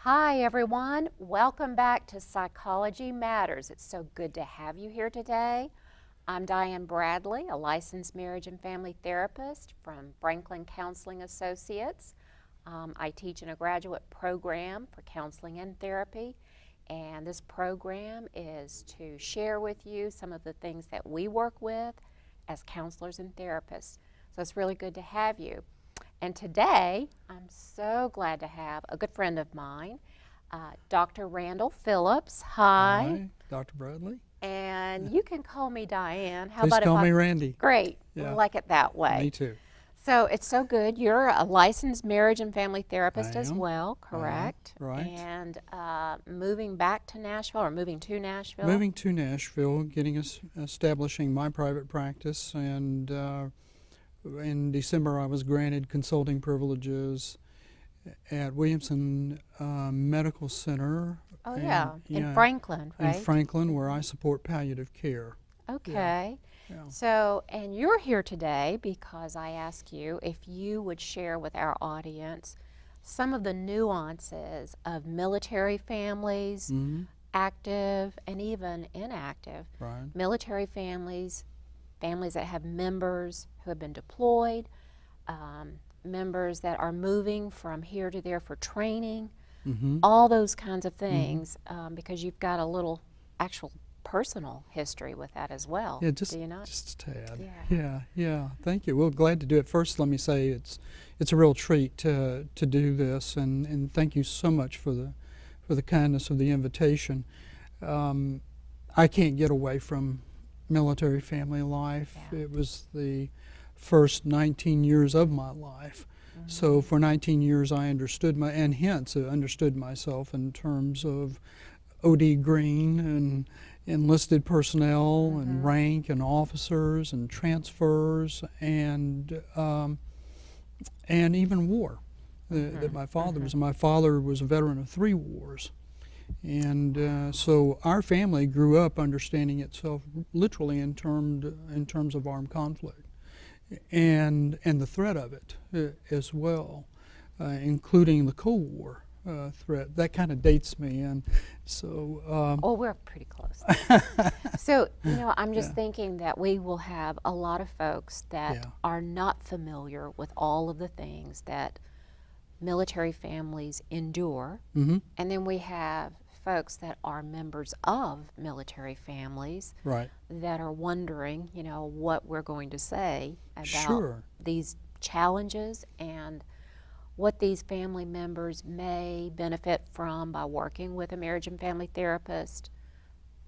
Hi everyone, welcome back to Psychology Matters. It's so good to have you here today. I'm Dianne Bradley, a licensed marriage and family therapist from Franklin Counseling Associates. I teach in a graduate program for counseling and therapy, and this program is to share with you some of the things that we work with as counselors and therapists. So it's really good to have you. And today, I'm so glad to have a good friend of mine, Dr. Randall Phillips. Hi, Dr. Bradley. And you can call me Dianne. How Please about call me Randy. Great. Yeah. We like it that way. Me too. So it's so good. You're a licensed marriage and family therapist as well, correct? Right. And moving back to Nashville, or moving to Nashville? Moving to Nashville, establishing my private practice, and in December I was granted consulting privileges at Williamson Medical Center. Oh, in Franklin, right? In Franklin, where I support palliative care. Okay. Yeah. So, and you're here today because I asked you if you would share with our audience some of the nuances of military families, active and even inactive. Right. Military families, families that have members who have been deployed, members that are moving from here to there for training, all those kinds of things, because you've got a little actual personal history with that as well. Yeah, do you not? Just a tad. Yeah. Thank you. Well, glad to do it. First, let me say it's a real treat to do this, and thank you so much for the kindness of the invitation. I can't get away from military family life. Yeah. It was the first 19 years of my life. So for 19 years I understood understood myself in terms of OD green and enlisted personnel and rank and officers and transfers and even war that my father was. My father was a veteran of 3 wars. And so our family grew up understanding itself literally in terms of armed conflict and the threat of it as well, including the Cold War threat. That kind of dates me, and so. We're pretty close. So I'm just thinking that we will have a lot of folks that are not familiar with all of the things that military families endure, and then we have folks that are members of military families that are wondering, what we're going to say about these challenges and what these family members may benefit from by working with a marriage and family therapist.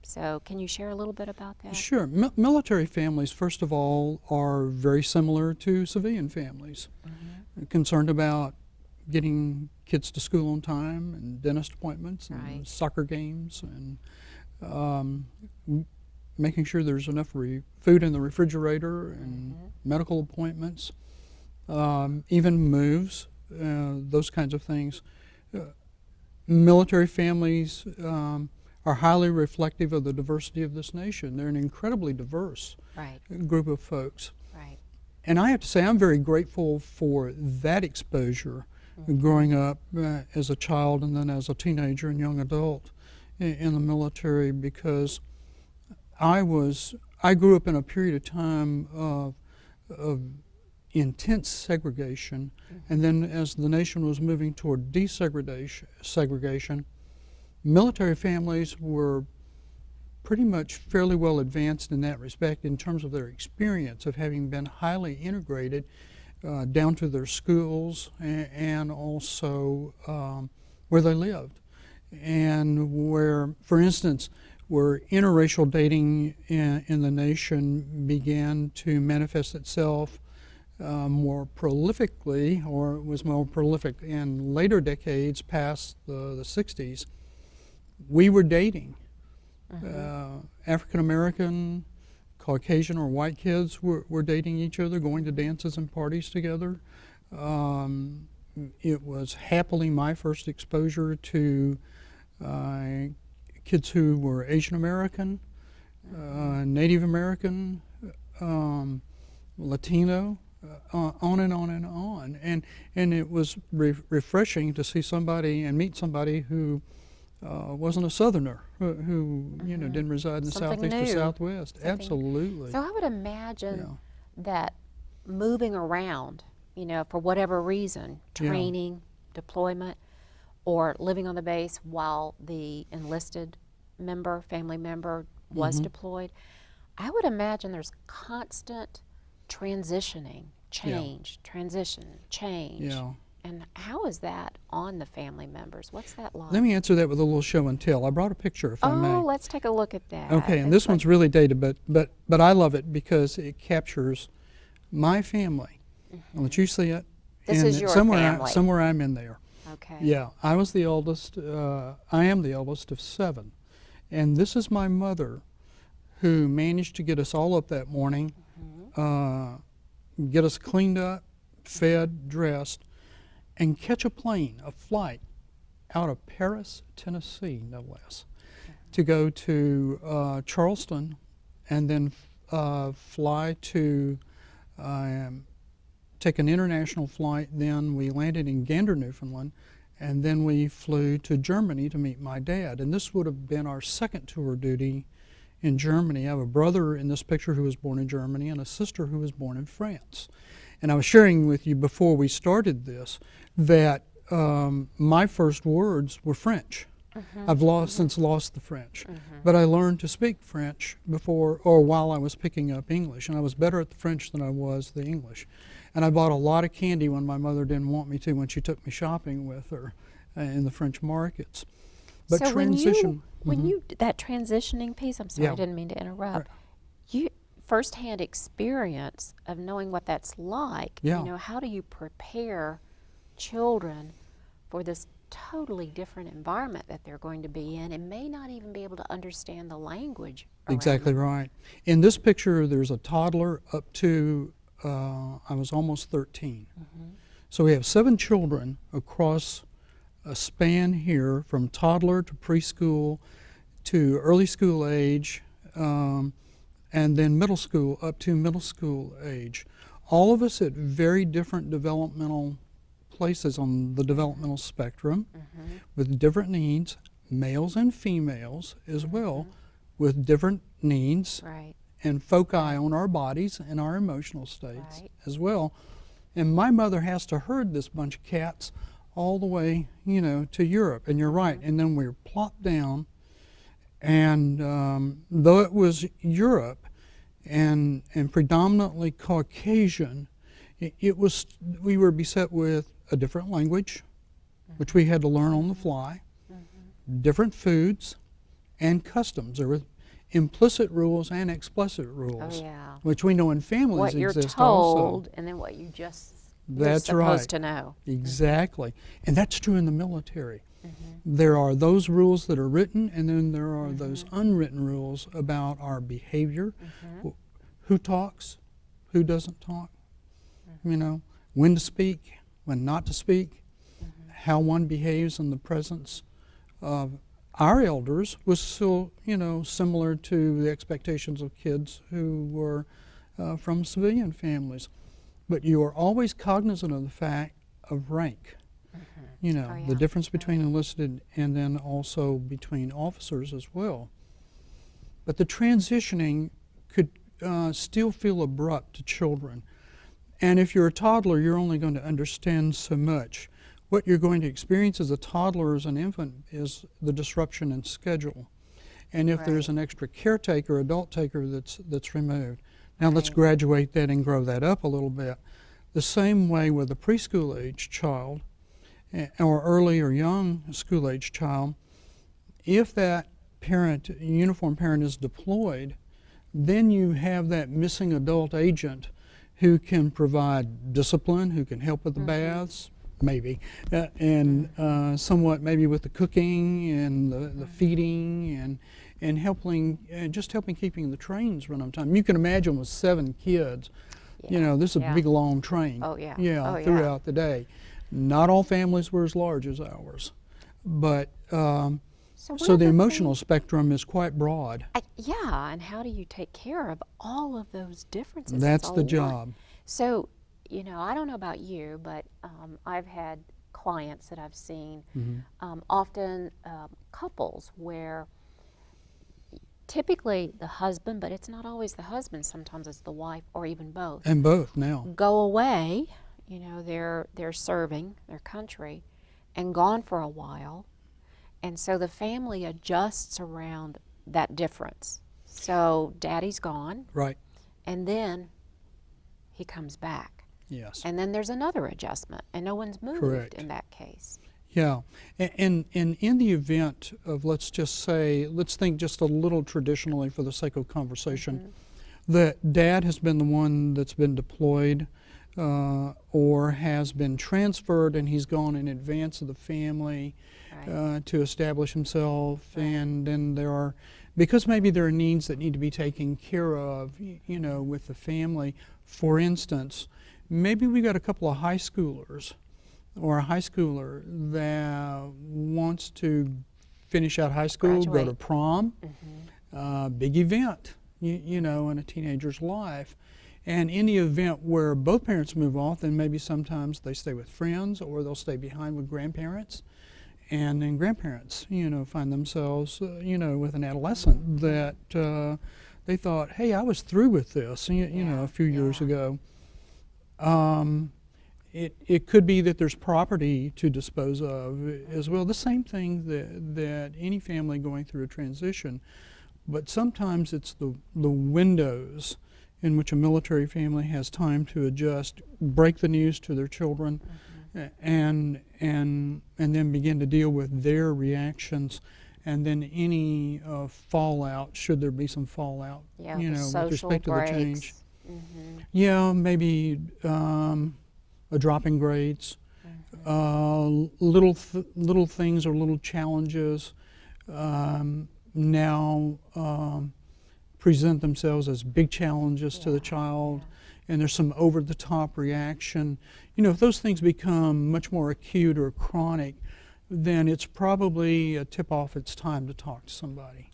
So can you share a little bit about that? Sure. Military families, first of all, are very similar to civilian families, concerned about getting kids to school on time and dentist appointments and soccer games and making sure there's enough food in the refrigerator and medical appointments, even moves, those kinds of things. Military families are highly reflective of the diversity of this nation. They're an incredibly diverse group of folks. And I have to say I'm very grateful for that exposure growing up as a child and then as a teenager and young adult in the military, because I grew up in a period of time of intense segregation, and then as the nation was moving toward segregation, military families were pretty much fairly well advanced in that respect in terms of their experience of having been highly integrated down to their schools and also where they lived, and where, for instance, where interracial dating in the nation began to manifest itself more prolifically, or was more prolific in later decades past the 60s. We were dating. African American, Caucasian or white kids were dating each other, going to dances and parties together. It was happily my first exposure to kids who were Asian American, Native American, Latino, on and on and on. And it was refreshing to see somebody and meet somebody who wasn't a Southerner, who you know, didn't reside in the Something Southeast or new. Southwest. Absolutely. So I would imagine that moving around, you know, for whatever reason, training, deployment, or living on the base while the enlisted member, family member was deployed, I would imagine there's constant transitioning, transition, change. Yeah. And how is that on the family members? What's that like? Let me answer that with a little show and tell. I brought a picture, if I may. Oh, let's take a look at that. Okay, and this one's really dated, but I love it because it captures my family. I'll let you see it. This is your family. Somewhere I'm in there. Okay. Yeah, I was the oldest. I am the eldest of 7. And this is my mother, who managed to get us all up that morning, get us cleaned up, fed, dressed, and catch a plane, a flight, out of Paris, Tennessee, no less, to go to Charleston, and then fly to, take an international flight. Then we landed in Gander, Newfoundland, and then we flew to Germany to meet my dad. And this would have been our second tour duty in Germany. I have a brother in this picture who was born in Germany and a sister who was born in France. And I was sharing with you before we started this that my first words were French. I've since lost the French, but I learned to speak French before or while I was picking up English, and I was better at the French than I was the English. And I bought a lot of candy when my mother didn't want me to, when she took me shopping with her in the French markets. But so transition. when you that transitioning piece, I'm sorry, I didn't mean to interrupt. You firsthand experience of knowing what that's like. You know, how do you prepare children for this totally different environment that they're going to be in and may not even be able to understand the language around Exactly them? right. In this picture, there's a toddler up to, I was almost 13. So we have 7 children across a span here from toddler to preschool to early school age, and then middle school up to middle school age. All of us at very different developmental places on the developmental spectrum with different needs, males and females as well, with different needs and foci on our bodies and our emotional states as well. And my mother has to herd this bunch of cats all the way, you know, to Europe. And you're right. And then we're plopped down. And though it was Europe and predominantly Caucasian, we were beset with a different language, which we had to learn on the fly, different foods, and customs. There were implicit rules and explicit rules, which we know in families exist also. What you're told, and then what you just you're supposed to know. Exactly. And that's true in the military. There are those rules that are written, and then there are those unwritten rules about our behavior, who talks, who doesn't talk, you know, when to speak, when not to speak, how one behaves in the presence of our elders was still, you know, similar to the expectations of kids who were from civilian families. But you are always cognizant of the fact of rank. You know, the difference between enlisted and then also between officers as well. But the transitioning could still feel abrupt to children. And if you're a toddler, you're only going to understand so much. What you're going to experience as a toddler, as an infant, is the disruption in schedule. And if there's an extra caretaker, adult taker that's removed. Now let's graduate that and grow that up a little bit. The same way with a preschool age child or early or young school age child, if that parent, uniformed parent, is deployed, then you have that missing adult agent who can provide discipline, who can help with the baths, maybe, and somewhat maybe with the cooking and the feeding and helping, just helping keeping the trains run on time. You can imagine with 7 kids, you know, this is a big long train. Throughout the day. Not all families were as large as ours, but so the emotional spectrum is quite broad. And how do you take care of all of those differences? That's the job. So you know, I don't know about you, but I've had clients that I've seen, often couples where typically the husband, but it's not always the husband, sometimes it's the wife or even both. And both now. Go away, you know, they're serving their country and gone for a while. And so the family adjusts around that difference. So daddy's gone. Right. And then he comes back. Yes. And then there's another adjustment, and no one's moved Correct. in that case. Yeah, and in the event of, let's just say, let's think just a little traditionally for the sake of conversation, that dad has been the one that's been deployed or has been transferred, and he's gone in advance of the family to establish himself, and then there are, because maybe there are needs that need to be taken care of, you know, with the family. For instance, maybe we got a couple of high schoolers or a high schooler that wants to finish out high school, go to prom, big event, you know, in a teenager's life. And in the event where both parents move off, then maybe sometimes they stay with friends or they'll stay behind with grandparents. And then grandparents, you know, find themselves, you know, with an adolescent that they thought, hey, I was through with this, you know, a few years ago. It could be that there's property to dispose of as well. The same thing that any family going through a transition, but sometimes it's the windows in which a military family has time to adjust, break the news to their children, and then begin to deal with their reactions, and then any fallout, should there be some fallout, you know, with respect to the change. Yeah, maybe a drop in grades, little things or little challenges now present themselves as big challenges to the child, and there's some over-the-top reaction. You know, if those things become much more acute or chronic, then it's probably a tip-off. It's time to talk to somebody.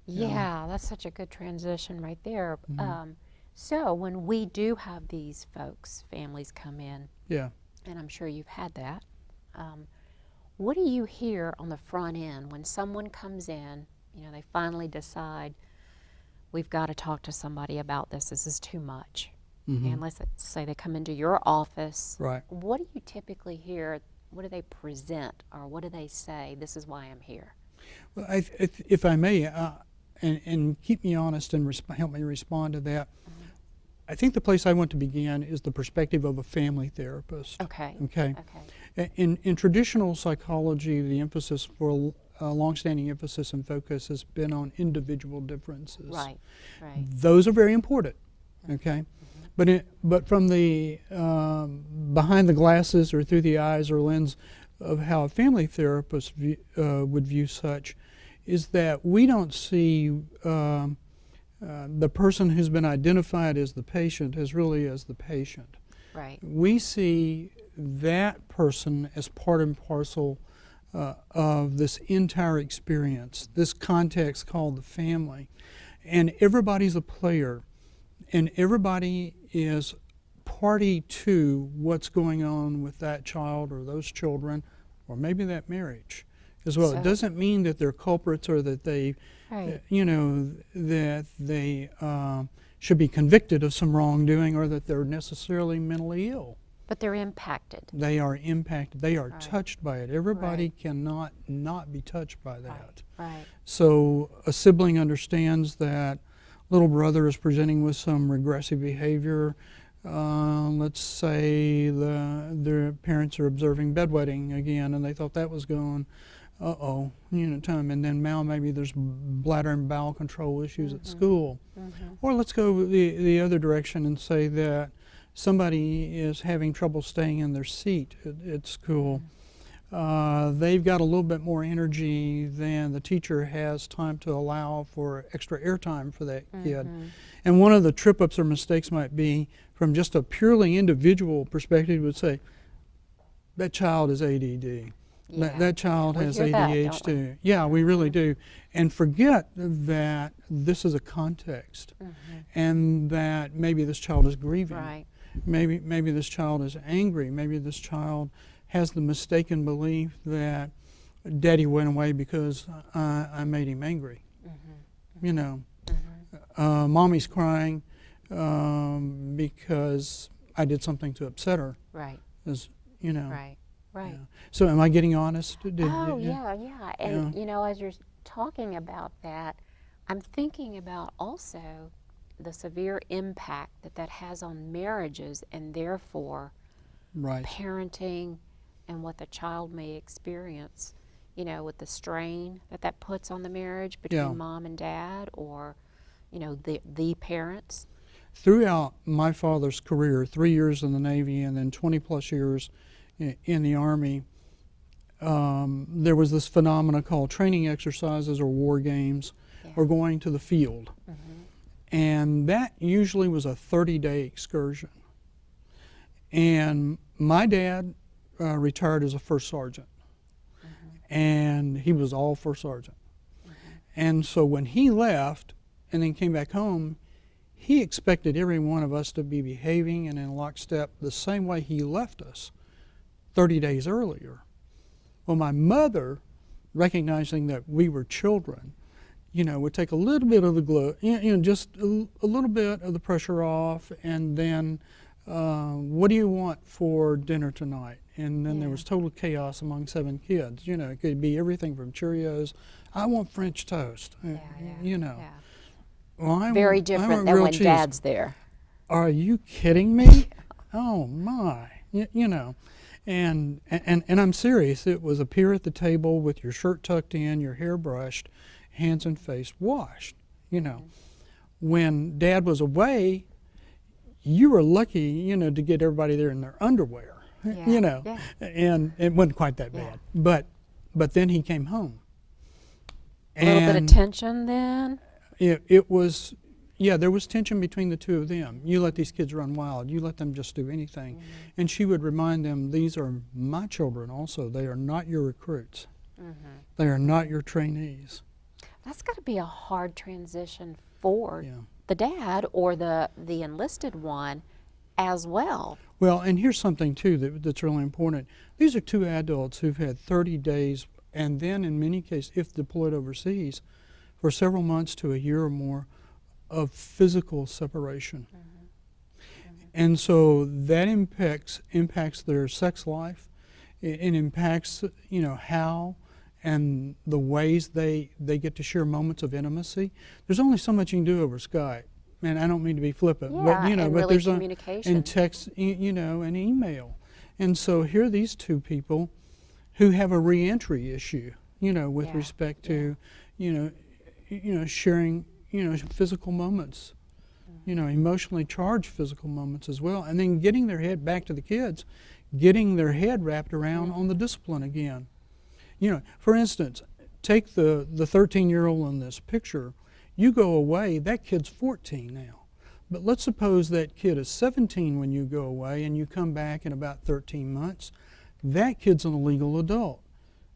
Yeah, that's such a good transition right there. So when we do have these folks, families come in, and I'm sure you've had that, what do you hear on the front end when someone comes in, you know, they finally decide, we've got to talk to somebody about this, this is too much. And let's say they come into your office. What do you typically hear? What do they present, or what do they say, this is why I'm here? Well, if I may, and keep me honest and help me respond to that, I think the place I want to begin is the perspective of a family therapist. Okay. In traditional psychology, the emphasis for longstanding emphasis and focus has been on individual differences. Right. Those are very important. Okay. But from the behind the glasses or through the eyes or lens of how a family therapist would view such, is that we don't see the person who's been identified as the patient as really as the patient. We see that person as part and parcel of this entire experience, this context called the family. And everybody's a player, and everybody is party to what's going on with that child or those children, or maybe that marriage as well. It doesn't mean that they're culprits or that they, you know, that they should be convicted of some wrongdoing or that they're necessarily mentally ill. But they're impacted. They are impacted. They are touched by it. Everybody cannot not be touched by that. So a sibling understands that little brother is presenting with some regressive behavior. Let's say their parents are observing bedwetting again, and they thought that was going, you know, time. And then now maybe there's bladder and bowel control issues at school. Or let's go the other direction and say that somebody is having trouble staying in their seat at school. They've got a little bit more energy than the teacher has time to allow for extra airtime for that kid. And one of the trip-ups or mistakes might be, from just a purely individual perspective, would say, that child is ADD. That child has ADHD. Yeah, we really do. And forget that this is a context and that maybe this child is grieving. maybe this child is angry. Maybe this child has the mistaken belief that Daddy went away because I made him angry. You know, Mommy's crying because I did something to upset her. Right. As you know. Right. Right. Yeah. So am I getting honest? Yeah. And you know, as you're talking about that, I'm thinking about also the severe impact that has on marriages, and therefore parenting and what the child may experience, you know, with the strain that puts on the marriage between mom and dad, or, you know, the parents. Throughout my father's career, 3 years in the Navy and then 20 plus years in the Army, there was this phenomena called training exercises or war games or going to the field. And that usually was a 30-day excursion. And my dad retired as a first sergeant. And he was all first sergeant. And so when he left and then came back home, he expected every one of us to be behaving and in lockstep the same way he left us 30 days earlier. Well, my mother, recognizing that we were children, you know, would take a little bit of the glue, just a little bit of the pressure off, and then, what do you want for dinner tonight? And then there was total chaos among 7 kids. You know, it could be everything from Cheerios. I want French toast. You know. Yeah. Well, Very different than when cheese. Dad's there. Are you kidding me? Oh my! You know, and I'm serious. It was appear at the table with your shirt tucked in, your hair brushed, hands and face washed. You know, when Dad was away, you were lucky, you know, to get everybody there in their underwear. You know, and it wasn't quite that bad. But then he came home. A little bit of tension then? It was, there was tension between the two of them. You let these kids run wild. You let them just do anything. And she would remind them, these are my children also. They are not your recruits. They are not your trainees. That's got to be a hard transition for the dad or the enlisted one as well. Well, and here's something too that's really important. These are 2 adults who've had 30 days, and then in many cases, if deployed overseas, for several months to a year or more of physical separation. And so that impacts their sex life. It impacts, you know, how and the ways they get to share moments of intimacy. There's only so much you can do over Skype. And I don't mean to be flippant, but you know, and but really there's communication. and text, you know, and email. And so here are these 2 people who have a reentry issue, you know, with respect to, you know, sharing, you know, physical moments, you know, emotionally charged physical moments as well, and then getting their head back to the kids, getting their head wrapped around on the discipline again. You know, for instance, take the 13-year-old in this picture. You go away, that kid's 14 now. But let's suppose that kid is 17 when you go away and you come back in about 13 months. That kid's an legal adult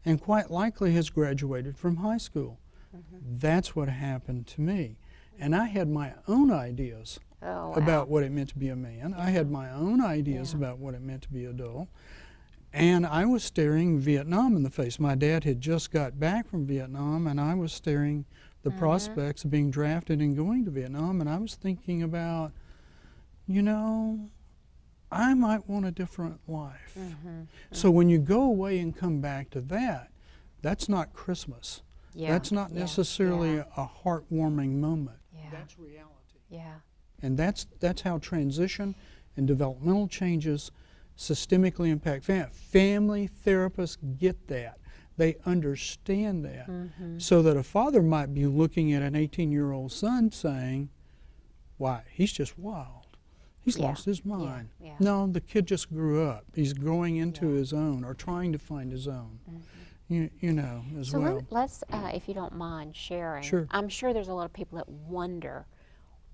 and quite likely has graduated from high school. That's what happened to me. And I had my own ideas about what it meant to be a man. I had my own ideas about what it meant to be an adult. And I was staring Vietnam in the face. My dad had just got back from Vietnam, and I was staring the prospects of being drafted and going to Vietnam, and I was thinking about, you know, I might want a different life. So when you go away and come back to that, that's not Christmas. That's not necessarily a heartwarming moment. That's reality. And that's how transition and developmental changes systemically impact family. Family therapists get that. They understand that. So that a father might be looking at an 18-year-old son saying, why, he's just wild. He's lost his mind. No, the kid just grew up. He's growing into his own or trying to find his own, you know, as well. So let's, if you don't mind sharing, I'm sure there's a lot of people that wonder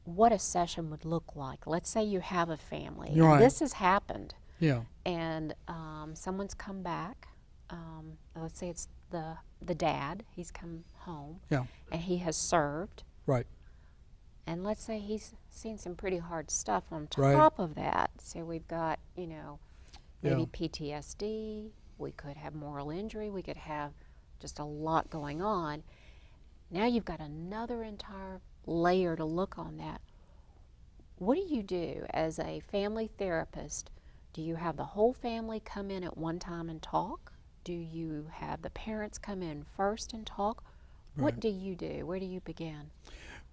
what a session would look like. Let's say you have a family. And this has happened. And someone's come back. Let's say it's the dad. He's come home. And he has served. And let's say he's seen some pretty hard stuff on Right. top of that. So we've got, maybe Yeah. PTSD, we could have moral injury, we could have just a lot going on. Now you've got another entire layer to look on that. What do you do as a family therapist? Do you have the whole family come in at one time and talk? Do you have the parents come in first and talk? What Right. do you do? Where do you begin?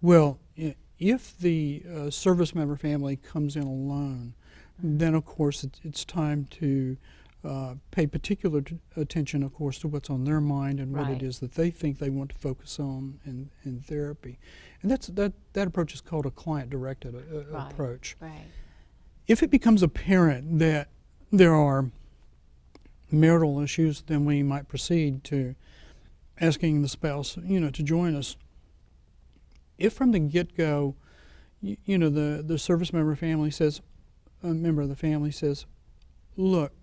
Well, if the service member family comes in alone, then of course it's time to pay particular attention, of course, to what's on their mind and what Right. it is that they think they want to focus on in therapy. And that approach is called a client-directed Right. approach. Right. If it becomes apparent that there are marital issues, then we might proceed to asking the spouse, to join us. If from the get-go, the service member family says, a member of the family says, look,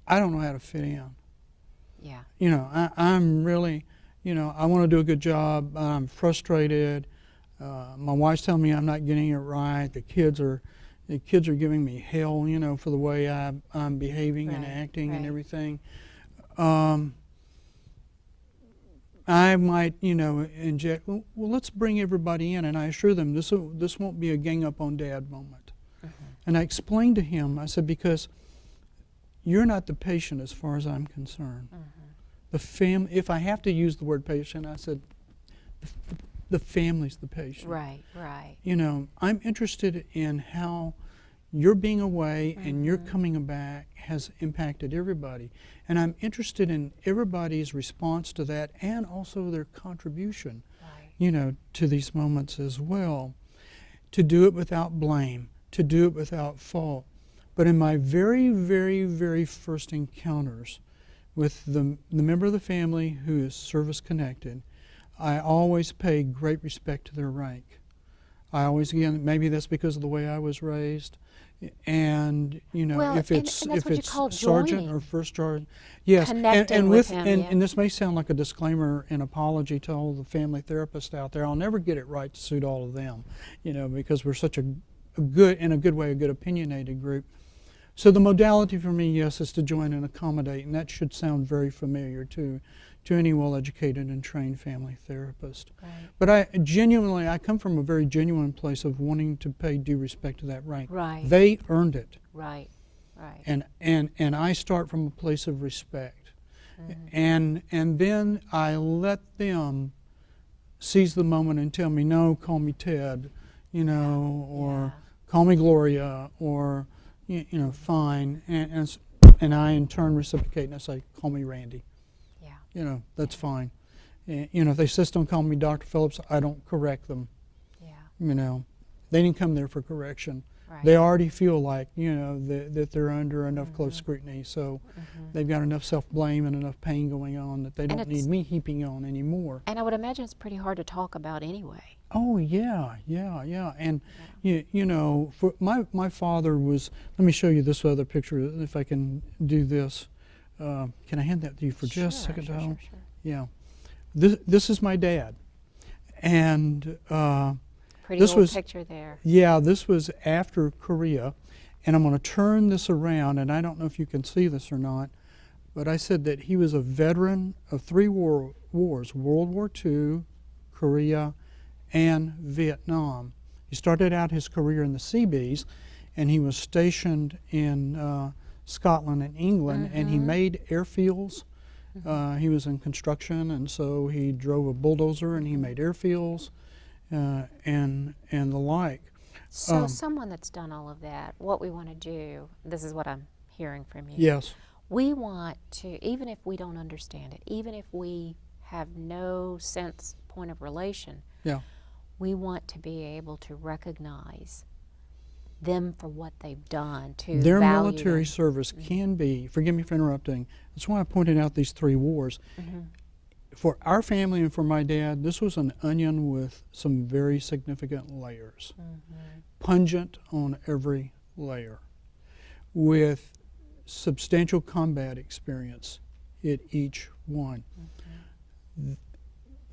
I don't know how to fit in. Yeah. I'm really, I want to do a good job. I'm frustrated. My wife's telling me I'm not getting it right. The kids are giving me hell, for the way I'm behaving and Right, acting and right. everything. I might, inject. Well, let's bring everybody in, and I assure them this won't be a gang up on dad moment. And I explained to him. I said, because you're not the patient as far as I'm concerned. If I have to use the word patient, I said, the family's the patient. Right. Right. I'm interested in how your being away and your coming back has impacted everybody. And I'm interested in everybody's response to that and also their contribution, Right. to these moments as well. To do it without blame, to do it without fault. But in my very, very, very first encounters with the member of the family who is service connected, I always pay great respect to their rank. I always, again, maybe that's because of the way I was raised, and Well, if it's and that's what you call sergeant joining. or first sergeant, yes, Connecting with him, yeah. and this may sound like a disclaimer and apology to all the family therapists out there. I'll never get it right to suit all of them, because we're such a good, in a good way, a good opinionated group. So the modality for me, yes, is to join and accommodate, and that should sound very familiar to any well-educated and trained family therapist. Right. But I come from a very genuine place of wanting to pay due respect to that rank. Right. They earned it, Right. Right. and I start from a place of respect, and then I let them seize the moment and tell me, no, call me Ted, or call me Gloria, or fine, and I in turn reciprocate and I say, call me Randy. Yeah. That's fine. If they insist on calling me Dr. Phillips, I don't correct them. Yeah. They didn't come there for correction. Right. They already feel like, that they're under enough close scrutiny, so they've got enough self-blame and enough pain going on that they don't need me heaping on anymore. And I would imagine it's pretty hard to talk about anyway. Oh, yeah. And, for my father was, let me show you this other picture, if I can do this. Can I hand that to you for just a second, Donald? Sure. Yeah. This is my dad. And Pretty this old was, picture there. yeah, this was after Korea. And I'm going to turn this around, and I don't know if you can see this or not, but I said that he was a veteran of 3 wars, World War II, Korea, and Vietnam. He started out his career in the Seabees, and he was stationed in Scotland and England, and he made airfields. He was in construction, and so he drove a bulldozer, and he made airfields, and the like. So someone that's done all of that, what we want to do, this is what I'm hearing from you. Yes. We want to, even if we don't understand it, even if we have no point of relation, Yeah. we want to be able to recognize them for what they've done, to Their value military them. service can be, forgive me for interrupting, that's why I pointed out these 3 wars. For our family and for my dad, this was an onion with some very significant layers, pungent on every layer, with substantial combat experience at each one.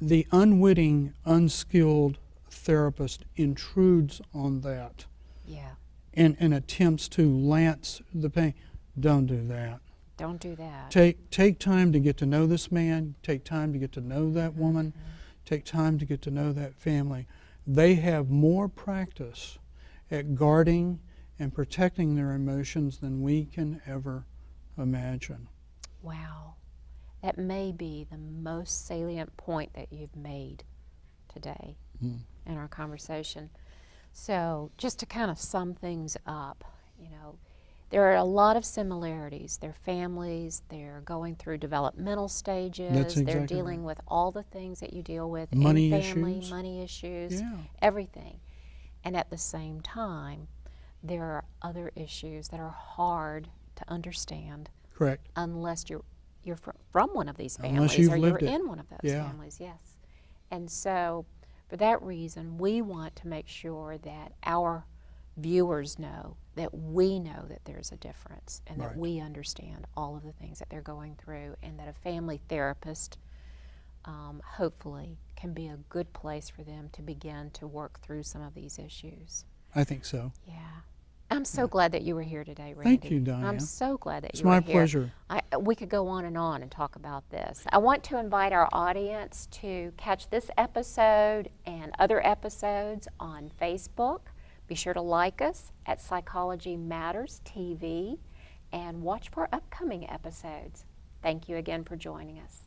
the unwitting, unskilled therapist intrudes on that Yeah. and attempts to lance the pain. Don't do that. Don't do that. Take time to get to know this man, take time to get to know that woman, take time to get to know that family. They have more practice at guarding and protecting their emotions than we can ever imagine. Wow. That may be the most salient point that you've made today in our conversation. So just to kind of sum things up, you know, there are a lot of similarities. They're families, they're going through developmental stages, That's exactly they're dealing right. with all the things that you deal with Money in family, issues. money issues, Yeah. everything. And at the same time, there are other issues that are hard to understand Correct. unless you're from one of these Unless families you've or you're lived it. in one of those Yeah. families, yes. And so for that reason, we want to make sure that our viewers know that we know that there's a difference and that Right. we understand all of the things that they're going through, and that a family therapist hopefully can be a good place for them to begin to work through some of these issues. I think so. Yeah. I'm so glad that you were here today, Randy. Thank you, Dianne. I'm so glad that It's you were my here. pleasure. We could go on and talk about this. I want to invite our audience to catch this episode and other episodes on Facebook. Be sure to like us at Psychology Matters TV and watch for upcoming episodes. Thank you again for joining us.